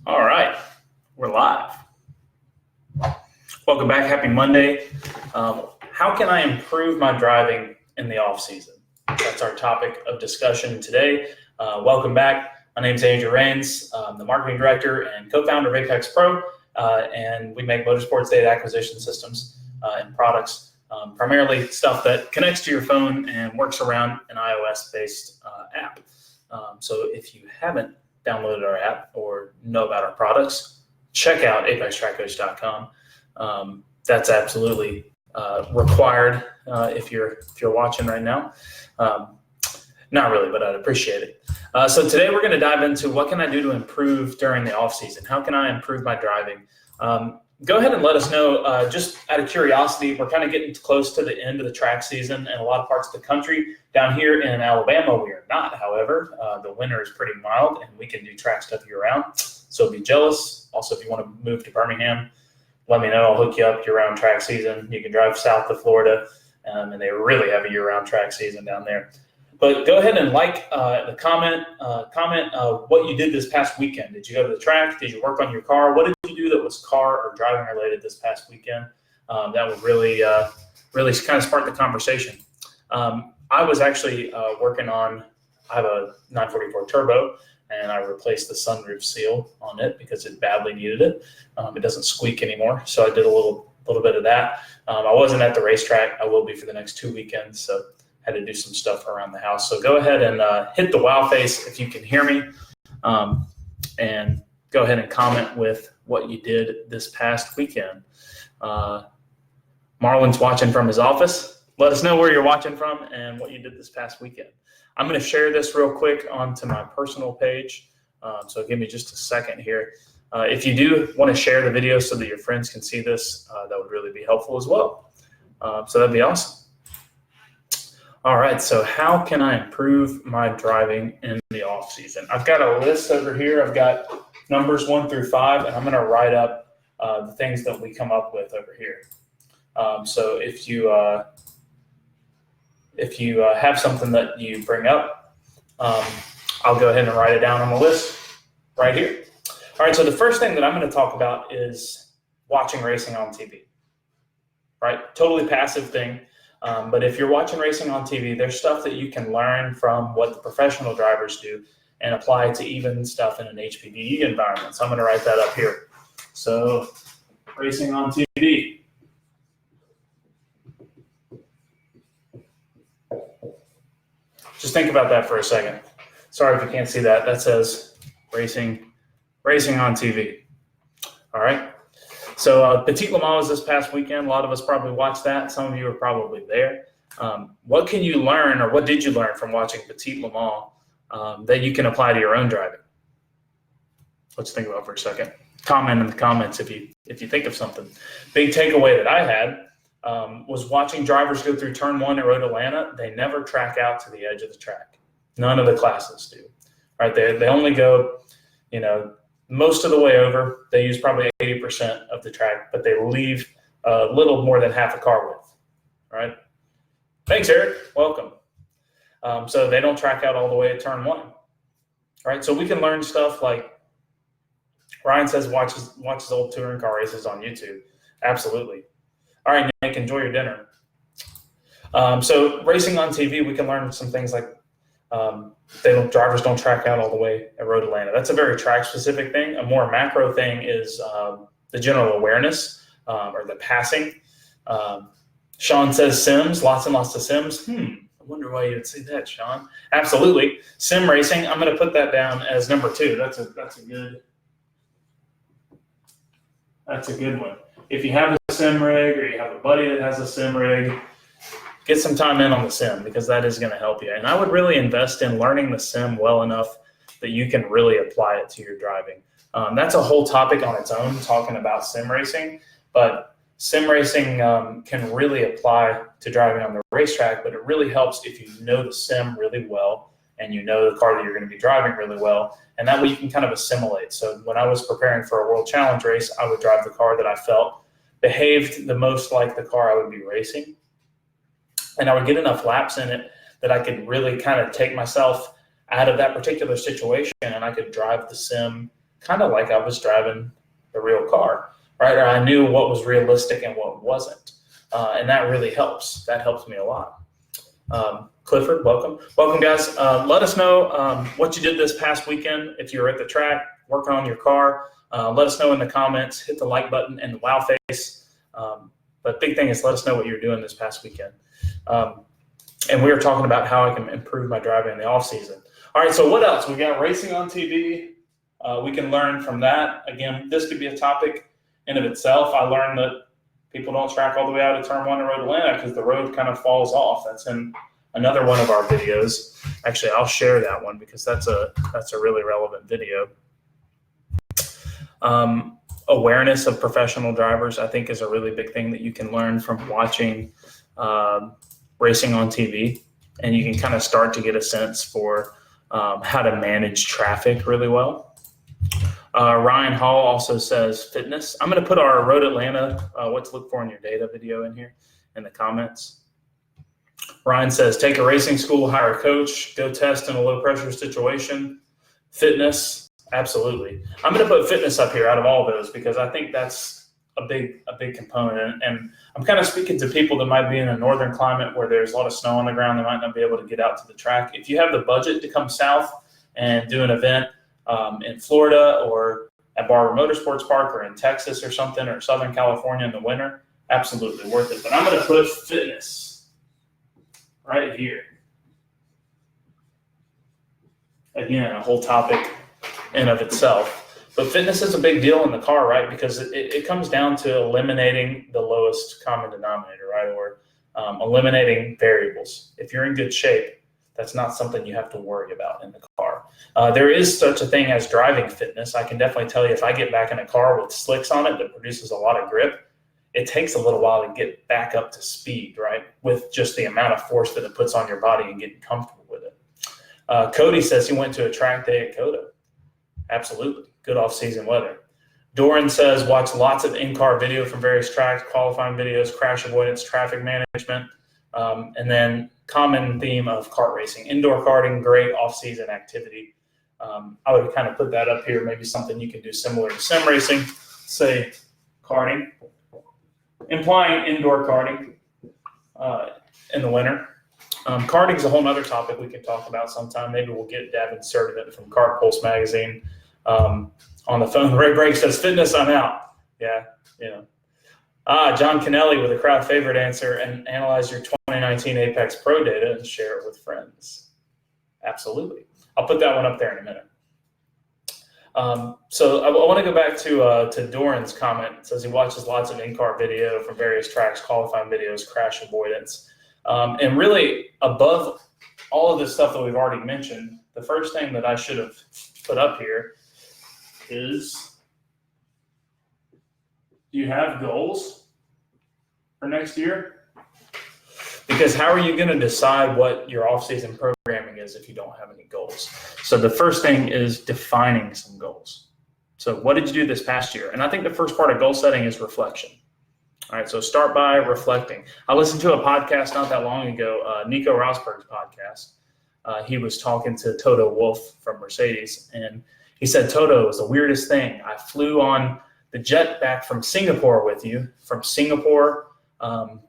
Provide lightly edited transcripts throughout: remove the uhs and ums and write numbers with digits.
All right, we're live. Welcome back. Happy Monday. How can I improve my driving in the off season? That's our topic of discussion today. Welcome back. My name is Andrew Rains. I'm the marketing director and co-founder of Apex Pro, and we make motorsports data acquisition systems and products, primarily stuff that connects to your phone and works around an iOS-based app. So if you haven't downloaded our app or know about our products, check out apextrackcoach.com. That's absolutely required if you're watching right now. Not really, but I'd appreciate it. So today we're going to dive into what can I do to improve during the off season? How can I improve my driving? Go ahead and let us know, just out of curiosity. We're kind of getting close to the end of the track season in a lot of parts of the country. Down here in Alabama, we are not, however. The winter is pretty mild, and we can do track stuff year-round. So be jealous. Also, if you want to move to Birmingham, let me know. I'll hook you up year-round track season. You can drive south to Florida, and they really have a year-round track season down there. But go ahead and like the comment what you did this past weekend. Did you go to the track? Did you work on your car? What did you do that was car or driving related this past weekend? That would really kind of spark the conversation. I was actually working on, I have a 944 Turbo, and I replaced the sunroof seal on it because it badly needed it. It doesn't squeak anymore, so I did a little bit of that. I wasn't at the racetrack. I will be for the next 2 weekends, so had to do some stuff around the house. So go ahead and hit the wow face if you can hear me, and go ahead and comment with what you did this past weekend. Marlon's watching from his office. Let us know where you're watching from and what you did this past weekend. I'm going to share this real quick onto my personal page, so give me just a second here. If you do want to share the video so that your friends can see this, that would really be helpful as well. So that'd be awesome. All right, so how can I improve my driving in the off season? I've got a list over here. I've got numbers 1 through 5, and I'm going to write up the things that we come up with over here. So if you have something that you bring up, I'll go ahead and write it down on the list right here. All right, so the first thing that I'm going to talk about is watching racing on TV. Right, totally passive thing. But if you're watching racing on TV, there's stuff that you can learn from what the professional drivers do and apply to even stuff in an HPDE environment. So I'm going to write that up here. So racing on TV. Just think about that for a second. Sorry if you can't see that. That says racing on TV. All right. So Petit Le Mans was this past weekend. A lot of us probably watched that. Some of you are probably there. What can you learn, or what did you learn from watching Petit Le Mans that you can apply to your own driving? Let's think about it for a second. Comment in the comments if you think of something. Big takeaway that I had was watching drivers go through turn 1 at Road Atlanta. They never track out to the edge of the track. None of the classes do. Right? They only go, most of the way over. They use probably 80% of the track, but they leave a little more than half a car width, right? Thanks, Eric. Welcome. So they don't track out all the way at turn 1, right? So we can learn stuff like Ryan says, watches old touring car races on YouTube. Absolutely. All right, Nick, enjoy your dinner. So racing on TV, we can learn some things like drivers don't track out all the way at Road Atlanta. That's a very track-specific thing. A more macro thing is the general awareness or the passing. Sean says sims, lots and lots of sims. I wonder why you would say that, Sean. Absolutely. Sim racing, I'm going to put that down as number 2. That's a good one. If you have a sim rig or you have a buddy that has a sim rig, get some time in on the sim because that is going to help you. And I would really invest in learning the sim well enough that you can really apply it to your driving. That's a whole topic on its own, talking about sim racing. But sim racing can really apply to driving on the racetrack, but it really helps if you know the sim really well and you know the car that you're going to be driving really well. And that way you can kind of assimilate. So when I was preparing for a World Challenge race, I would drive the car that I felt behaved the most like the car I would be racing. And I would get enough laps in it that I could really kind of take myself out of that particular situation, and I could drive the sim kind of like I was driving the real car, right? Or I knew what was realistic and what wasn't. And that really helps. That helps me a lot. Clifford, welcome. Welcome, guys. Let us know what you did this past weekend. If you were at the track, working on your car, let us know in the comments. Hit the like button and the wow face. But big thing is let us know what you're doing this past weekend. And we were talking about how I can improve my driving in the off season. All right, so what else? We got racing on TV. We can learn from that. Again, this could be a topic in of itself. I learned that people don't track all the way out of Turn 1 to Road Atlanta because the road kind of falls off. That's in another one of our videos. Actually, I'll share that one because that's a really relevant video. Awareness of professional drivers, I think, is a really big thing that you can learn from watching racing on TV, and you can kind of start to get a sense for how to manage traffic really well. Ryan Hall also says fitness. I'm going to put our Road Atlanta, what to look for in your data video in here in the comments. Ryan says, take a racing school, hire a coach, go test in a low pressure situation. Fitness, absolutely. I'm going to put fitness up here out of all those because I think that's a big component. And I'm kind of speaking to people that might be in a northern climate where there's a lot of snow on the ground. They might not be able to get out to the track. If you have the budget to come south and do an event in Florida or at Barber Motorsports Park or in Texas or something, or Southern California in the winter, absolutely worth it. But I'm going to put fitness right here. Again, a whole topic in of itself. But fitness is a big deal in the car, right? Because it comes down to eliminating the lowest common denominator, right? Or eliminating variables. If you're in good shape, that's not something you have to worry about in the car. There is such a thing as driving fitness. I can definitely tell you if I get back in a car with slicks on it that produces a lot of grip, it takes a little while to get back up to speed, right? With just the amount of force that it puts on your body and getting comfortable with it. Cody says he went to a track day at COTA. Absolutely. Good off-season weather. Doran says watch lots of in-car video from various tracks, qualifying videos, crash avoidance, traffic management, and then common theme of kart racing. Indoor karting, great off-season activity. I would kind of put that up here, maybe something you can do similar to sim racing, say karting, implying indoor karting in the winter. Karting is a whole other topic we can talk about sometime. Maybe we'll get Davin Sertivant from Kart Pulse magazine on the phone. Ray Brake says, fitness, I'm out. Yeah, you know. John Kennelly with a crowd favorite answer, and analyze your 2019 Apex Pro data and share it with friends. Absolutely. I'll put that one up there in a minute. So I want to go back to Doran's comment. It says he watches lots of in-car video from various tracks, qualifying videos, crash avoidance. And really, above all of this stuff that we've already mentioned, the first thing that I should have put up here is, do you have goals for next year? Because how are you going to decide what your off-season programming is if you don't have any goals? So the first thing is defining some goals. So what did you do this past year? And I think the first part of goal setting is reflection. All right, so start by reflecting. I listened to a podcast not that long ago, Nico Rosberg's podcast. He was talking to Toto Wolff from Mercedes, and he said, Toto, it was the weirdest thing. I flew on the jet back from Singapore with you, from Singapore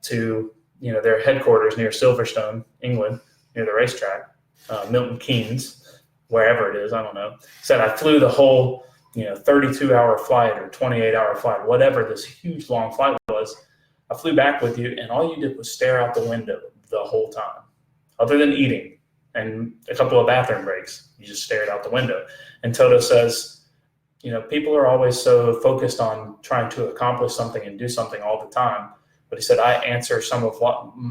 to their headquarters near Silverstone, England, near the racetrack, Milton Keynes, wherever it is, I don't know. He said I flew the whole 32-hour flight or 28-hour flight, whatever this huge long flight was. I flew back with you, and all you did was stare out the window the whole time, other than eating and a couple of bathroom breaks. You just stared out the window. And Toto says, people are always so focused on trying to accomplish something and do something all the time. But he said, I answer some of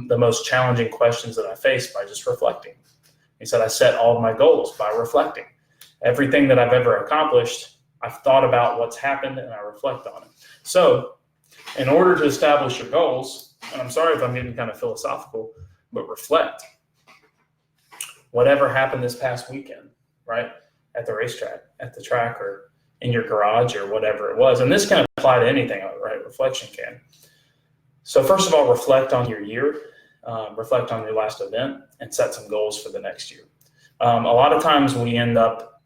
the most challenging questions that I face by just reflecting. He said, I set all of my goals by reflecting. Everything that I've ever accomplished, I've thought about what's happened and I reflect on it. So in order to establish your goals, and I'm sorry if I'm getting kind of philosophical, but reflect. Whatever happened this past weekend, right? At the racetrack, at the track, or in your garage, or whatever it was. And this can apply to anything, right? Reflection can. So first of all, reflect on your year, reflect on your last event, and set some goals for the next year. A lot of times we end up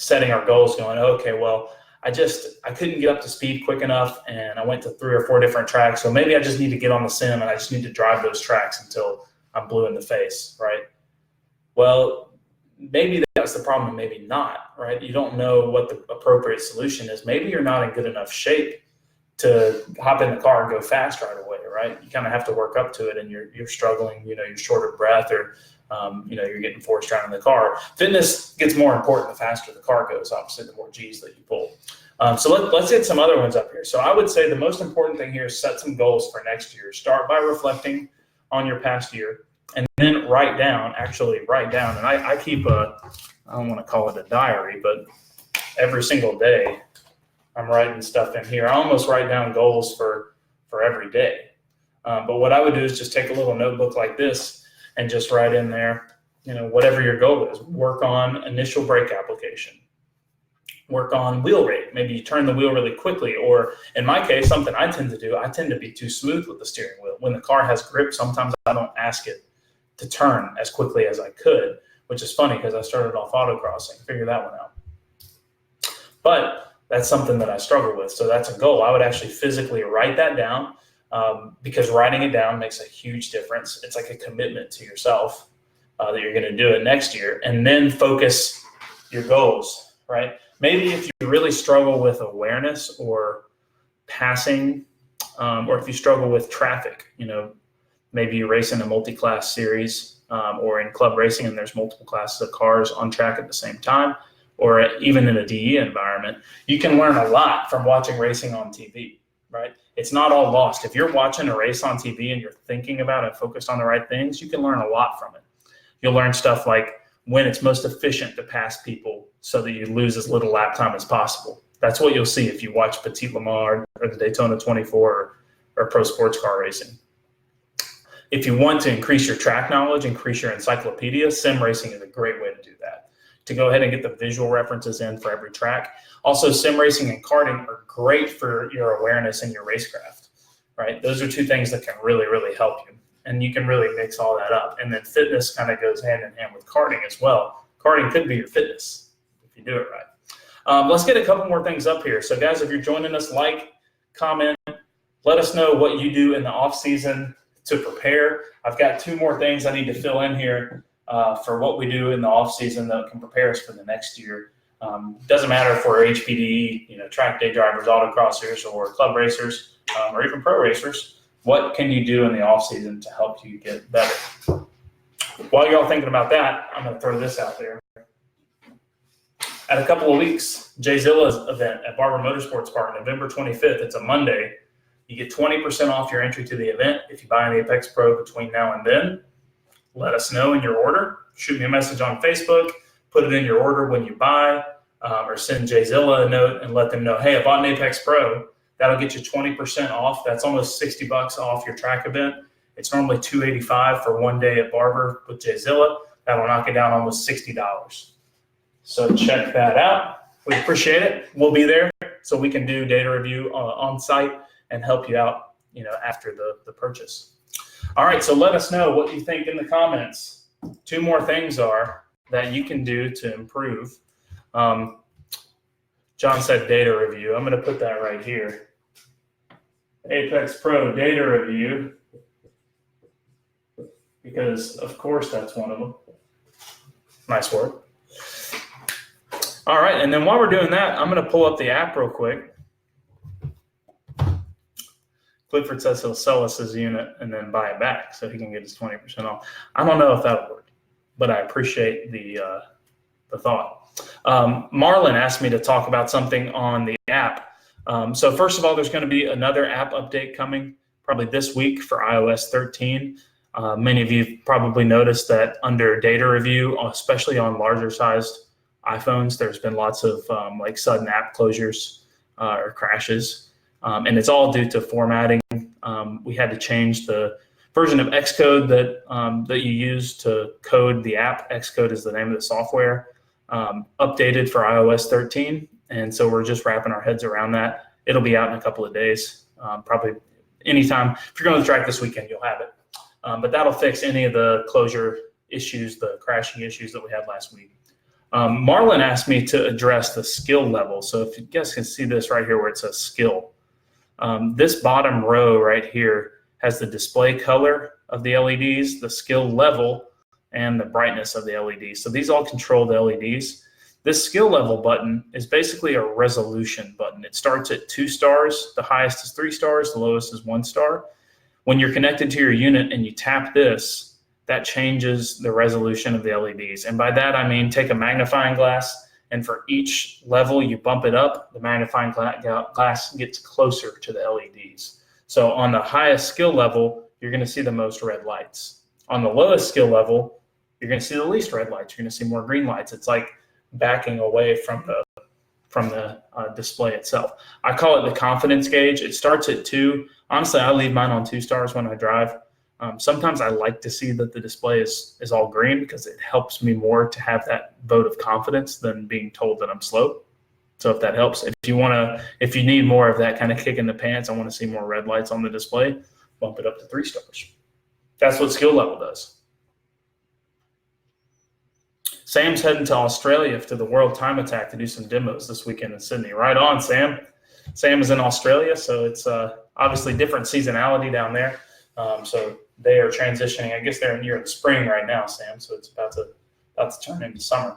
setting our goals going, okay, well, I couldn't get up to speed quick enough, and I went to 3 or 4 different tracks. So maybe I just need to get on the sim and I just need to drive those tracks until I'm blue in the face, right? Well, maybe that's the problem and maybe not, right? You don't know what the appropriate solution is. Maybe you're not in good enough shape to hop in the car and go fast right away, right? You kind of have to work up to it, and you're struggling, you're short of breath, or you're getting forced around in the car. Fitness gets more important the faster the car goes, obviously, the more G's that you pull. So let's hit some other ones up here. So I would say the most important thing here is set some goals for next year. Start by reflecting on your past year, and then write down, and I keep I don't want to call it a diary, but every single day I'm writing stuff in here. I almost write down goals for every day. But what I would do is just take a little notebook like this and just write in there, whatever your goal is. Work on initial brake application. Work on wheel rate. Maybe you turn the wheel really quickly, or in my case, something I tend to do, I tend to be too smooth with the steering wheel. When the car has grip, sometimes I don't ask it to turn as quickly as I could, which is funny because I started off autocrossing. Figure that one out. But that's something that I struggle with. So that's a goal. I would actually physically write that down, because writing it down makes a huge difference. It's like a commitment to yourself that you're going to do it next year, and then focus your goals, right? Maybe if you really struggle with awareness or passing, or if you struggle with traffic, maybe you race in a multi-class series, or in club racing and there's multiple classes of cars on track at the same time, or even in a DE environment, you can learn a lot from watching racing on TV, right? It's not all lost. If you're watching a race on TV and you're thinking about and focused on the right things, you can learn a lot from it. You'll learn stuff like when it's most efficient to pass people so that you lose as little lap time as possible. That's what you'll see if you watch Petit Le Mans or the Daytona 24 or pro sports car racing. If you want to increase your track knowledge, increase your encyclopedia, sim racing is a great way to do that. To go ahead and get the visual references in for every track. Also, sim racing and karting are great for your awareness and your racecraft, right? Those are two things that can really, really help you. And you can really mix all that up. And then fitness kind of goes hand in hand with karting as well. Karting could be your fitness if you do it right. Let's get a couple more things up here. So guys, if you're joining us, like, comment, let us know what you do in the off season to prepare. I've got 2 more things I need to fill in here for what we do in the off season that can prepare us for the next year. Doesn't matter if we're HPD, track day drivers, autocrossers, or club racers, or even pro racers. What can you do in the off season to help you get better? While you're all thinking about that, I'm going to throw this out there. At a couple of weeks, Jay Zilla's event at Barber Motorsports Park, November 25th. It's a Monday. You get 20% off your entry to the event if you buy an Apex Pro between now and then. Let us know in your order. Shoot me a message on Facebook. Put it in your order when you buy, or send Jay Zilla a note and let them know, hey, I bought an Apex Pro. That'll get you 20% off. That's almost $60 off your track event. It's normally $285 for one day at Barber with Jay Zilla. That'll knock it down almost $60. So check that out. We appreciate it. We'll be there so we can do data review on site and help you out, after the purchase. All right, so let us know what you think in the comments. 2 more things are that you can do to improve. John said data review. I'm going to put that right here. Apex Pro data review, because of course that's one of them. Nice work. All right, and then while we're doing that, I'm going to pull up the app real quick. Clifford says he'll sell us his unit and then buy it back so he can get his 20% off. I don't know if that'll work, but I appreciate the thought. Marlon asked me to talk about something on the app. So first of all, there's going to be another app update coming probably this week for iOS 13. Many of you probably noticed that under data review, especially on larger sized iPhones, there's been lots of like sudden app closures or crashes. And it's all due to formatting. We had to change the version of Xcode that you use to code the app. Xcode is the name of the software. Updated for iOS 13. And so we're just wrapping our heads around that. It'll be out in a couple of days, probably anytime. If you're going to the track this weekend, you'll have it. But that'll fix any of the closure issues, the crashing issues that we had last week. Marlon asked me to address the skill level. So if you guys can see this right here where it says skill, this bottom row right here has the display color of the LEDs, the skill level, and the brightness of the LEDs. So these all control the LEDs. This skill level button is basically a resolution button. It starts at 2 stars. The highest is 3 stars. The lowest is 1 star. When you're connected to your unit and you tap this, that changes the resolution of the LEDs. And by that, I mean take a magnifying glass, and for each level you bump it up, the magnifying glass gets closer to the LEDs. So on the highest skill level, you're going to see the most red lights. On the lowest skill level, you're going to see the least red lights. You're going to see more green lights. It's like backing away from the display itself. I call it the confidence gauge. It starts at 2. Honestly, I leave mine on 2 stars when I drive. Sometimes I like to see that the display is all green because it helps me more to have that vote of confidence than being told that I'm slow. So if that helps, if you need more of that kind of kick in the pants, I want to see more red lights on the display, bump it up to 3 stars. That's what skill level does. Sam's heading to Australia to the World Time Attack to do some demos this weekend in Sydney. Right on, Sam. Sam is in Australia, so it's obviously different seasonality down there. So they are transitioning. I guess they're in spring right now, Sam. So it's about to turn into summer.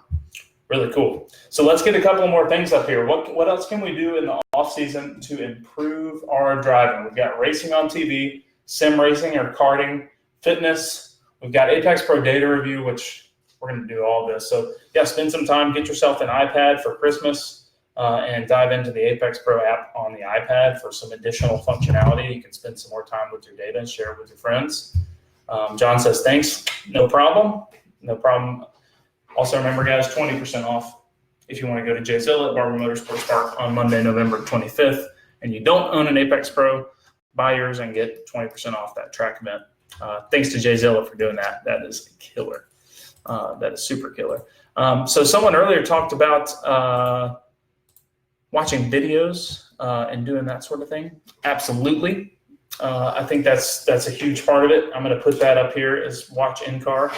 Really cool. So let's get a couple more things up here. What else can we do in the off season to improve our driving? We've got racing on TV, sim racing or karting, fitness. We've got Apex Pro data review, which we're going to do all this. So yeah, spend some time, get yourself an iPad for Christmas, and dive into the Apex Pro app on the iPad for some additional functionality. You can spend some more time with your data and share it with your friends. John says, thanks. No problem. No problem. Also remember, guys, 20% off if you want to go to Jayzilla at Barber Motorsports Park on Monday, November 25th, and you don't own an Apex Pro, buy yours and get 20% off that track event. Thanks to Jayzilla for doing that. That is killer. That is super killer. So someone earlier talked about watching videos and doing that sort of thing. Absolutely. I think that's a huge part of it. I'm going to put that up here as watch in car.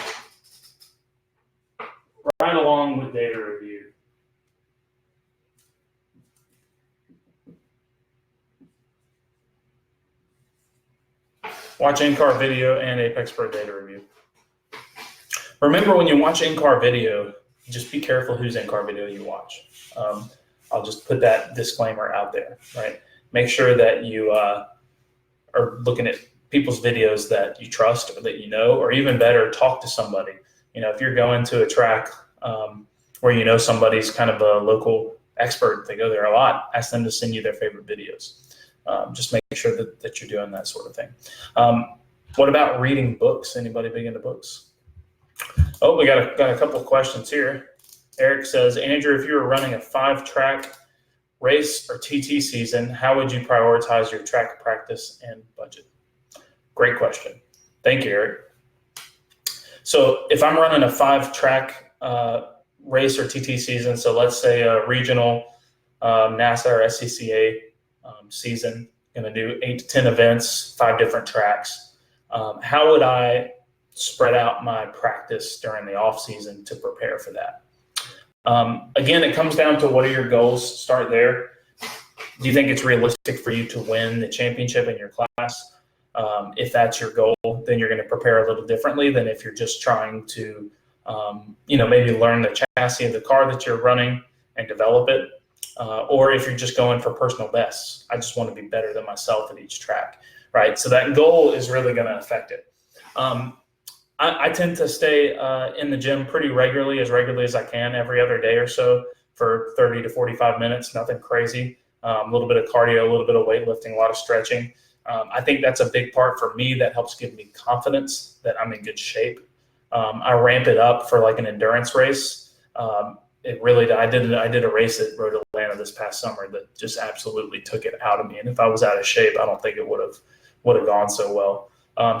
Right along with data review. Watch in-car video and Apex Pro data review. Remember, when you watch in-car video, just be careful whose in-car video you watch. I'll just put that disclaimer out there, right? Make sure that you are looking at people's videos that you trust or that you know, or even better, talk to somebody. You know, if you're going to a track where you know somebody's kind of a local expert, they go there a lot, ask them to send you their favorite videos. Just make sure that you're doing that sort of thing. What about reading books? Anybody big into books? Oh, we got a couple of questions here. Eric says, Andrew, if you were running a 5-track race or TT season, how would you prioritize your track practice and budget? Great question. Thank you, Eric. So if I'm running a 5-track race or TT season, so let's say a regional NASA or SCCA season, going to do 8 to 10 events, 5 different tracks. How would I spread out my practice during the off season to prepare for that? Again, it comes down to what are your goals. Start there. Do you think it's realistic for you to win the championship in your class? If that's your goal, then you're going to prepare a little differently than if you're just trying to, maybe learn the chassis of the car that you're running and develop it. Or if you're just going for personal bests. I just want to be better than myself at each track, right? So that goal is really going to affect it. I tend to stay in the gym pretty regularly as I can, every other day or so for 30 to 45 minutes, nothing crazy. A little bit of cardio, a little bit of weightlifting, a lot of stretching. I think that's a big part for me that helps give me confidence that I'm in good shape. I ramp it up for like an endurance race. I did a race at Road Atlanta this past summer that just absolutely took it out of me. And if I was out of shape, I don't think it would have gone so well.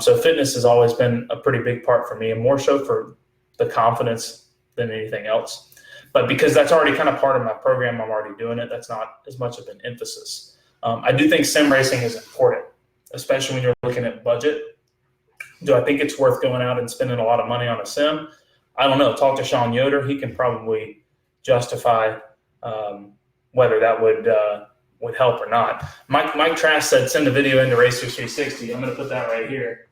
So fitness has always been a pretty big part for me, and more so for the confidence than anything else. But because that's already kind of part of my program, I'm already doing it. That's not as much of an emphasis. I do think sim racing is important, especially when you're looking at budget. Do I think it's worth going out and spending a lot of money on a sim? I don't know. Talk to Sean Yoder. He can probably justify whether that would help or not. Mike Trash said, send a video into Racers 360. I'm going to put that right here.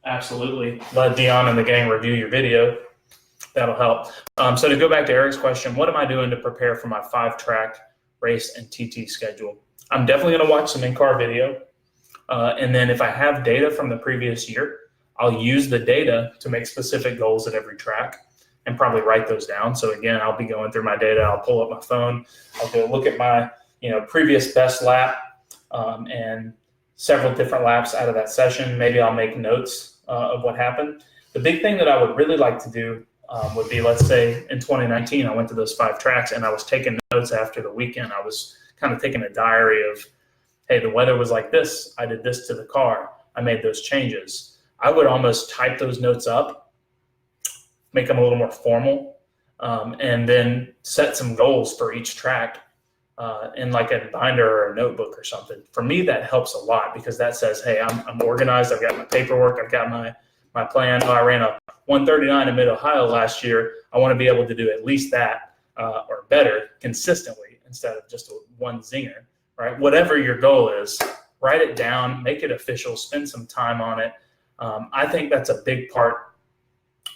Absolutely. Let Dion and the gang review your video. That'll help. So to go back to Eric's question, what am I doing to prepare for my 5-track race and TT schedule? I'm definitely going to watch some in-car video. And then if I have data from the previous year, I'll use the data to make specific goals at every track and probably write those down. So again, I'll be going through my data. I'll pull up my phone. I'll go look at my previous best lap and several different laps out of that session. Maybe I'll make notes of what happened. The big thing that I would really like to do would be, let's say in 2019, I went to those 5 tracks and I was taking notes after the weekend. I was kind of taking a diary of, hey, the weather was like this. I did this to the car. I made those changes. I would almost type those notes up, make them a little more formal, and then set some goals for each track in like a binder or a notebook or something. For me, that helps a lot because that says, hey, I'm organized. I've got my paperwork. I've got my plan. I ran a 139 in Mid-Ohio last year. I want to be able to do at least that or better consistently instead of just a one zinger, right? Whatever your goal is, write it down, make it official, spend some time on it. I think that's a big part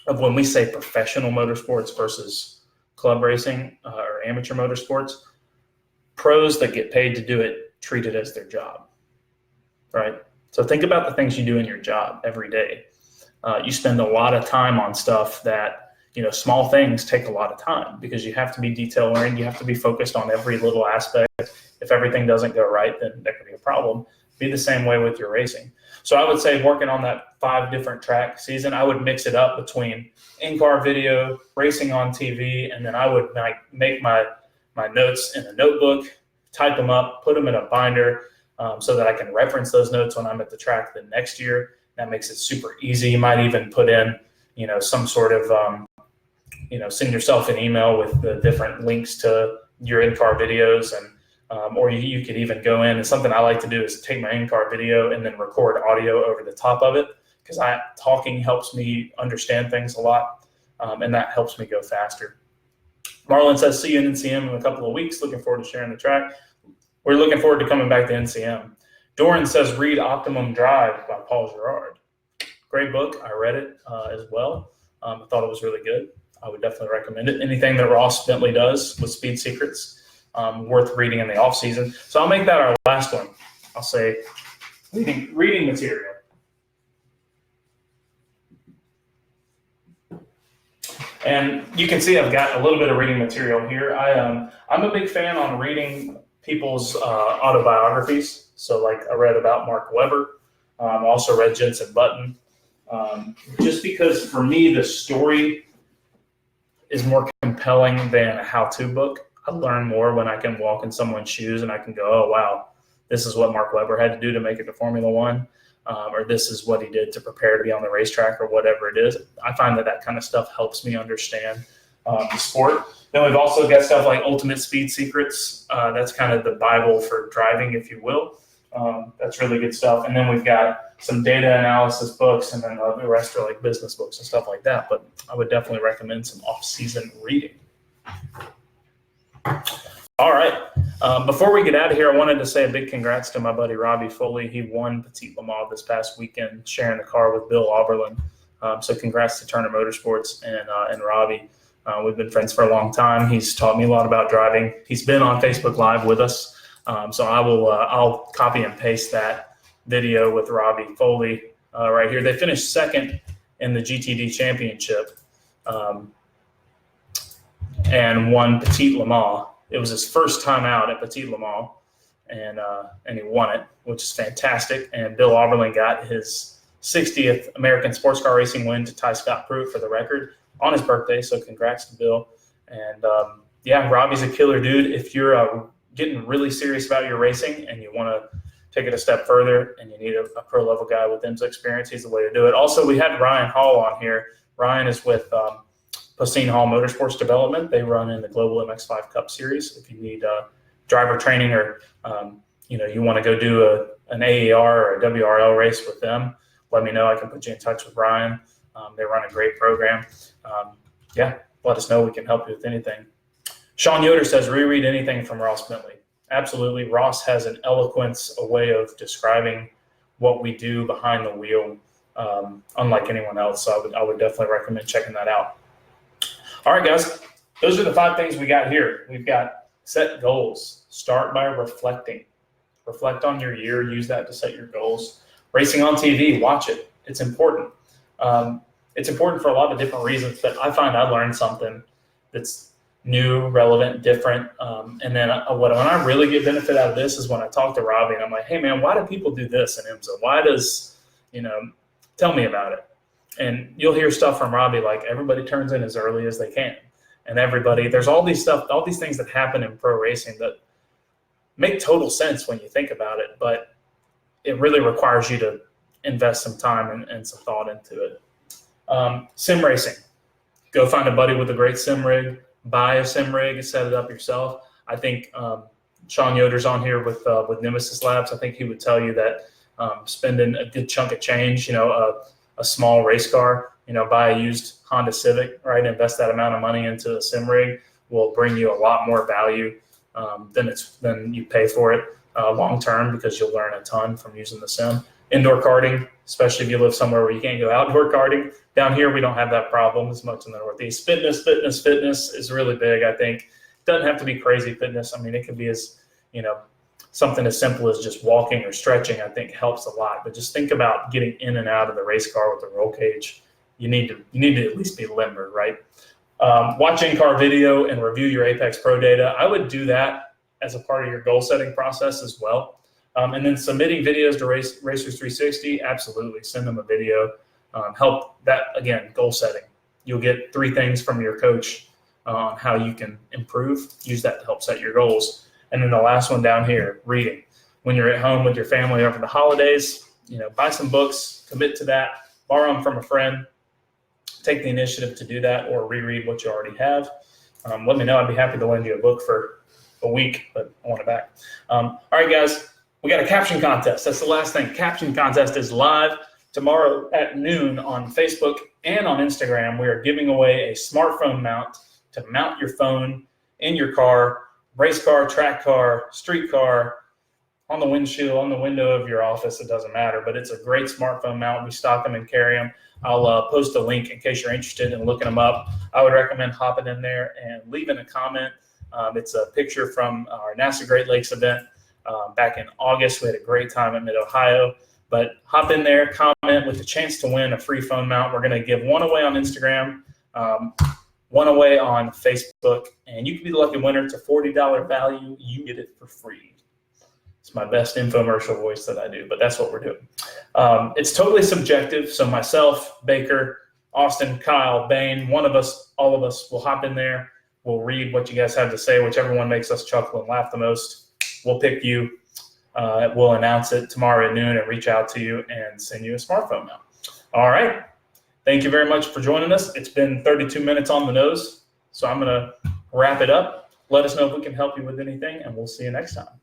of when we say professional motorsports versus club racing or amateur motorsports. Pros that get paid to do it treat it as their job, right? So think about the things you do in your job every day. You spend a lot of time on stuff that, small things take a lot of time because you have to be detail-oriented. You have to be focused on every little aspect. If everything doesn't go right, then there could be a problem. Be the same way with your racing. So I would say working on that 5 different track season, I would mix it up between in-car video, racing on TV, and then I would make my notes in a notebook, type them up, put them in a binder so that I can reference those notes when I'm at the track the next year. That makes it super easy. You might even put in, some sort of, send yourself an email with the different links to your in-car videos and or you could even go in, and something I like to do is take my in-car video and then record audio over the top of it because talking helps me understand things a lot, and that helps me go faster. Marlon says, see you in NCM in a couple of weeks. Looking forward to sharing the track. We're looking forward to coming back to NCM. Doran says, read Optimum Drive by Paul Gerard. Great book. I read it as well. I thought it was really good. I would definitely recommend it. Anything that Ross Bentley does with Speed Secrets, worth reading in the off season. So I'll make that our last one. I'll say reading material. And you can see I've got a little bit of reading material here. I'm a big fan on reading people's autobiographies. So like I read about Mark Webber. I also read Jensen Button. Just because for me, the story is more compelling than a how-to book. I learn more when I can walk in someone's shoes and I can go, oh, wow, this is what Mark Webber had to do to make it to Formula One, or this is what he did to prepare to be on the racetrack or whatever it is. I find that kind of stuff helps me understand the sport. Then we've also got stuff like Ultimate Speed Secrets. That's kind of the Bible for driving, if you will. That's really good stuff. And then we've got some data analysis books, and then the rest are like business books and stuff like that. But I would definitely recommend some off-season reading. All right. Before we get out of here, I wanted to say a big congrats to my buddy Robbie Foley. He won Petit Le Mans this past weekend, sharing the car with Bill Auberlin. So congrats to Turner Motorsports and Robbie. We've been friends for a long time. He's taught me a lot about driving. He's been on Facebook Live with us. So I'll copy and paste that video with Robbie Foley right here. They finished second in the GTD championship and won Petit Le Mans. It was his first time out at Petit Le Mans, and he won it, which is fantastic. And Bill Auberlin got his 60th American sports car racing win to tie Scott Pruitt for the record on his birthday. So congrats to Bill. And Robbie's a killer dude. If you're getting really serious about your racing and you want to take it a step further and you need a pro level guy with IMSA experience, he's the way to do it. Also, we had Ryan Hall on here. Ryan is with Postine Hall Motorsports Development. They run in the Global MX5 Cup Series. If you need driver training or you want to go do an AER or a WRL race with them, let me know. I can put you in touch with Ryan. They run a great program. let us know. We can help you with anything. Sean Yoder says, reread anything from Ross Bentley. Absolutely. Ross has an eloquence, a way of describing what we do behind the wheel, unlike anyone else. So I would definitely recommend checking that out. All right, guys, those are the 5 things we got here. We've got set goals. Start by reflecting. Reflect on your year. Use that to set your goals. Racing on TV, watch it. It's important. It's important for a lot of different reasons, but I find I learned something that's new, relevant, different. And then when I really get benefit out of this is when I talk to Robbie and I'm like, hey, man, why do people do this in IMSA? Why does, tell me about it. And you'll hear stuff from Robbie like everybody turns in as early as they can. And there's all these things that happen in pro racing that make total sense when you think about it, but it really requires you to invest some time and some thought into it. Sim racing. Go find a buddy with a great sim rig, buy a sim rig and set it up yourself. I think Sean Yoder's on here with Nemesis Labs. I think he would tell you that spending a good chunk of change, a small race car, buy a used Honda Civic, right? Invest that amount of money into a sim rig will bring you a lot more value than you pay for it long term, because you'll learn a ton from using the sim. Indoor karting, especially if you live somewhere where you can't go outdoor karting. Down here, we don't have that problem as much in the Northeast. Fitness is really big, I think. It doesn't have to be crazy fitness. I mean, it could be as, something as simple as just walking or stretching, I think helps a lot. But just think about getting in and out of the race car with the roll cage. You need to at least be limber, right? Watch in-car video and review your Apex Pro data. I would do that as a part of your goal setting process as well. And then submitting videos to Racers 360, absolutely. Send them a video. Help that, again, goal setting. You'll get 3 things from your coach on how you can improve. Use that to help set your goals. And then the last one down here, reading. When you're at home with your family over the holidays, buy some books, commit to that, borrow them from a friend, take the initiative to do that, or reread what you already have. Let me know. I'd be happy to lend you a book for a week, but I want it back. All right, guys. We got a caption contest. That's the last thing. Caption contest is live tomorrow at noon on Facebook and on Instagram. We are giving away a smartphone mount to mount your phone in your car, race car, track car, street car, on the windshield, on the window of your office. It doesn't matter, but it's a great smartphone mount. We stock them and carry them. I'll post a link in case you're interested in looking them up. I would recommend hopping in there and leaving a comment. It's a picture from our NASA Great Lakes event. Back in August, we had a great time at Mid-Ohio. But hop in there, comment with the chance to win a free phone mount. We're going to give one away on Instagram, one away on Facebook, and you can be the lucky winner. It's a $40 value. You get it for free. It's my best infomercial voice that I do, but that's what we're doing. It's totally subjective. So myself, Baker, Austin, Kyle, Bain, one of us, all of us will hop in there. We'll read what you guys have to say, whichever one makes us chuckle and laugh the most. We'll pick you. We'll announce it tomorrow at noon and reach out to you and send you a smartphone mount. All right. Thank you very much for joining us. It's been 32 minutes on the nose, so I'm going to wrap it up. Let us know if we can help you with anything, and we'll see you next time.